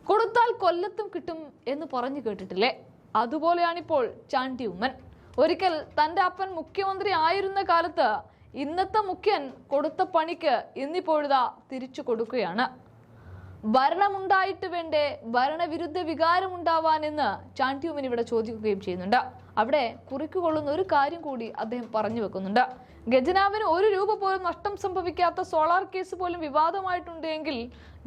കൊടുത്താൽ കൊല്ലത്തും കിട്ടും എന്ന് പറഞ്ഞു കേട്ടിട്ടില്ലേ? അതുപോലെയാണിപ്പോൾ ചാണ്ടി ഉമ്മൻ. ഒരിക്കൽ തന്റെ അപ്പൻ മുഖ്യമന്ത്രി ആയിരുന്ന കാലത്ത് ഇന്നത്തെ മുഖ്യൻ കൊടുത്ത പണിക്ക് ഇന്നിപ്പോഴുതാ തിരിച്ചു കൊടുക്കുകയാണ്. ഭരണമുണ്ടായിട്ട് വേണ്ടേ ഭരണവിരുദ്ധ വികാരമുണ്ടാവാനെന്ന് ചാണ്ടി ഉമ്മൻ ഇവിടെ ചോദിക്കുകയും ചെയ്യുന്നുണ്ട്. അവിടെ കുറിക്കുകൊള്ളുന്ന ഒരു കാര്യം കൂടി അദ്ദേഹം പറഞ്ഞു വെക്കുന്നുണ്ട്. ഖജനാവിന് 1 രൂപ പോലും നഷ്ടം സംഭവിക്കാത്ത സോളാർ കേസ് പോലും വിവാദമായിട്ടുണ്ട് എങ്കിൽ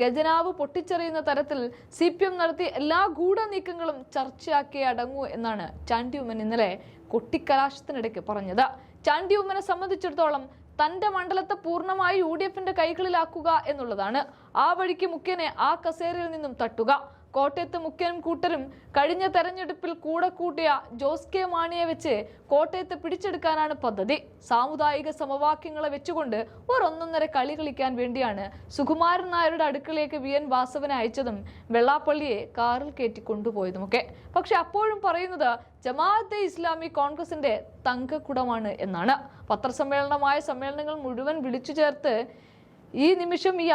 ഖജനാവ് പൊട്ടിച്ചെറിയുന്ന തരത്തിൽ CPM നടത്തിയ എല്ലാ ഗൂഢനീക്കങ്ങളും ചർച്ചയാക്കിയേ അടങ്ങൂ എന്നാണ് ചാണ്ടി ഉമ്മൻ ഇന്നലെ കൊട്ടിക്കലാശത്തിനിടയ്ക്ക് പറഞ്ഞത്. ചാണ്ടി ഉമ്മനെ സംബന്ധിച്ചിടത്തോളം തന്റെ മണ്ഡലത്തെ പൂർണ്ണമായി UDFന്റെ കൈകളിലാക്കുക എന്നുള്ളതാണ്. ആ വഴിക്ക് മുഖ്യനെ ആ കസേരയിൽ നിന്നും തട്ടുക. കോട്ടയത്ത് മുഖ്യനും കൂട്ടരും കഴിഞ്ഞ തെരഞ്ഞെടുപ്പിൽ കൂടെ കൂട്ടിയ ജോസ് കെ മാണിയെ വെച്ച് കോട്ടയത്ത് പിടിച്ചെടുക്കാനാണ് പദ്ധതി. സാമുദായിക സമവാക്യങ്ങളെ വെച്ചുകൊണ്ട് ഒന്നൊന്നര കളി കളിക്കാൻ വേണ്ടിയാണ് സുകുമാരൻ നായരുടെ അടുക്കളയിലേക്ക് VN വാസവനെ അയച്ചതും വെള്ളാപ്പള്ളിയെ കാറിൽ കയറ്റി കൊണ്ടുപോയതുമൊക്കെ. പക്ഷെ അപ്പോഴും പറയുന്നത് ജമാഅത്തെ ഇസ്ലാമി കോൺഗ്രസിന്റെ തങ്കക്കുടമാണ് എന്നാണ്. പത്രസമ്മേളനമായ സമ്മേളനങ്ങൾ മുഴുവൻ വിളിച്ചു ചേർത്ത് ഈ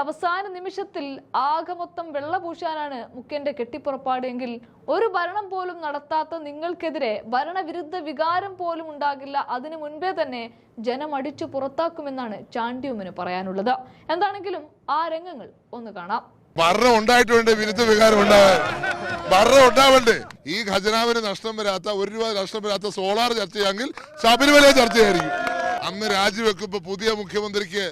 അവസാന നിമിഷത്തിൽ ആകെ മൊത്തം വെള്ളപൂശാനാണ് മുഖ്യന്റെ കെട്ടിപ്പുറപ്പാടെങ്കിൽ ഒരു ഭരണം പോലും നടത്താത്ത നിങ്ങൾക്കെതിരെ ഭരണവിരുദ്ധ വികാരം പോലും ഉണ്ടാകില്ല. അതിനു മുൻപേ തന്നെ ജനം അടിച്ചു പുറത്താക്കുമെന്നാണ് ചാണ്ടി ഉമ്മന് പറയാനുള്ളത്. എന്താണെങ്കിലും ആ രംഗങ്ങൾ ഒന്ന് കാണാം. ഭരണം ഉണ്ടായിട്ടുണ്ട്, വിരുദ്ധ വികാരം ഉണ്ടാവാൻ ഭരണം ഉണ്ടാവണ്ടേ? ഈ ഖജനാവിന് നഷ്ടം വരാത്ത 1 രൂപ നഷ്ടം വരാത്ത സോളാർ ചർച്ചയാണെങ്കിൽ ശബരിമല ചർച്ചയായിരിക്കും. അന്ന് രാജിവെക്കുമ്പോ പുതിയ മുഖ്യമന്ത്രിക്ക്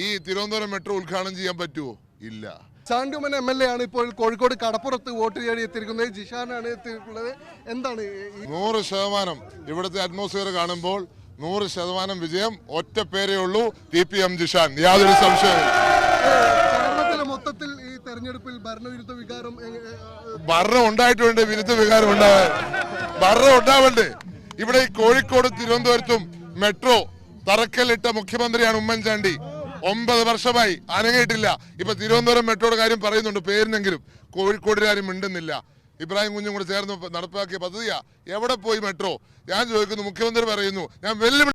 ഈ തിരുവനന്തപുരം മെട്രോ ഉദ്ഘാടനം ചെയ്യാൻ പറ്റുമോ? ഇല്ല. ചാണ്ടി ഉമ്മൻ MLA ആണ് ഇപ്പോൾ കോഴിക്കോട് കടപ്പുറത്ത് വോട്ട് തേടി എത്തിയിരിക്കുന്നത്. ജിഷാനാണ് എത്തിയിട്ടുള്ളത്. എന്താണ് 100% ഇവിടുത്തെ അറ്റ്മോസ്ഫിയർ കാണുമ്പോൾ 100% വിജയം ഒറ്റ പേരേ ഉള്ളൂ, TPM ജിഷാൻ, യാതൊരു സംശയവും. കേരളത്തിലെ മൊത്തത്തിൽ ഈ തെരഞ്ഞെടുപ്പിൽ ഭരണവിരുദ്ധ വികാരം ഭരണം ഉണ്ടായിട്ടുണ്ട്, വിരുദ്ധ വികാരം ഉണ്ടാവാൻ ഭരണം ഉണ്ടാവണ്ടേ? ഇവിടെ ഈ കോഴിക്കോട് തിരുവനന്തപുരത്തും മെട്രോ തറക്കല്ലിട്ട മുഖ്യമന്ത്രിയാണ് ഉമ്മൻചാണ്ടി. 9 വർഷമായി അനങ്ങിയിട്ടില്ല. ഇപ്പൊ തിരുവനന്തപുരം മെട്രോയുടെ കാര്യം പറയുന്നുണ്ട് പേരിനെങ്കിലും. കോഴിക്കോടിൽ ആരും മിണ്ടുന്നില്ല. ഇബ്രാഹിം കുഞ്ഞും കൂടെ ചേർന്ന് നടപ്പാക്കിയ പദ്ധതിയാ. എവിടെ പോയി മെട്രോ? ഞാൻ ചോദിക്കുന്നു, മുഖ്യമന്ത്രി പറയുന്നു ഞാൻ വെല്ലുവിളി